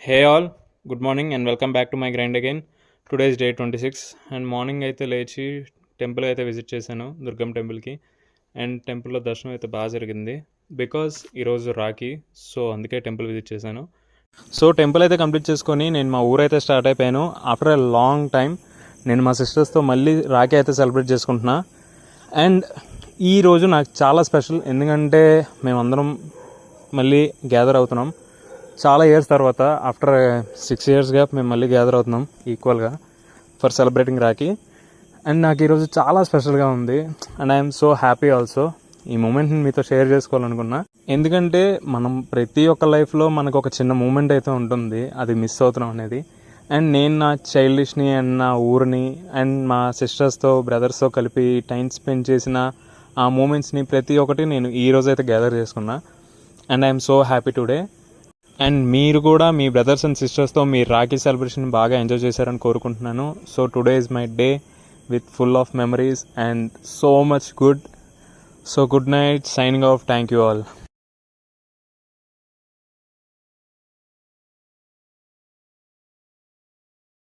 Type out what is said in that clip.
Hey all, good morning and welcome back to my grind again. Today is day 26 and morning అయితే లేచి temple అయితే visit చేశాను దుర్గం టెంపుల్కి. And టెంపుల్లో దర్శనం అయితే బాగా జరిగింది బికాజ్ ఈరోజు రాఖీ, సో అందుకే టెంపుల్ విజిట్ చేశాను. సో టెంపుల్ అయితే కంప్లీట్ చేసుకొని నేను మా ఊరైతే స్టార్ట్ అయిపోయాను. ఆఫ్టర్ ఎ లాంగ్ టైం నేను మా సిస్టర్స్తో మళ్ళీ రాఖీ అయితే సెలబ్రేట్ చేసుకుంటున్నా. అండ్ ఈరోజు నాకు చాలా స్పెషల్, ఎందుకంటే మేమందరం మళ్ళీ గ్యాదర్ అవుతున్నాం చాలా ఇయర్స్ తర్వాత. ఆఫ్టర్ 6 years గ్యాప్ మేము మళ్ళీ గ్యాదర్ అవుతున్నాం ఈక్వల్గా ఫర్ సెలబ్రేటింగ్ రాఖీ. అండ్ నాకు ఈరోజు చాలా స్పెషల్గా ఉంది and I'm so happy also. ఈ మూమెంట్ని మీతో షేర్ చేసుకోవాలనుకున్నా, ఎందుకంటే మనం ప్రతి ఒక్క లైఫ్లో మనకు ఒక చిన్న మూమెంట్ అయితే ఉంటుంది, అది మిస్ అవుతున్నాం అనేది. అండ్ నేను నా చైల్డిష్ని అండ్ నా ఊరిని అండ్ మా సిస్టర్స్తో బ్రదర్స్తో కలిపి టైం స్పెండ్ చేసిన ఆ మూమెంట్స్ని ప్రతి ఒక్కటి నేను ఈరోజు అయితే గ్యాదర్ చేసుకున్నా. And I'm so happy today. And మీరు కూడా మీ బ్రదర్స్ అండ్ సిస్టర్స్తో మీ రాఖీ సెలబ్రేషన్ బాగా ఎంజాయ్ చేశారని కోరుకుంటున్నాను. So today is my day with full of memories and so much good. So good night, signing off, thank you all.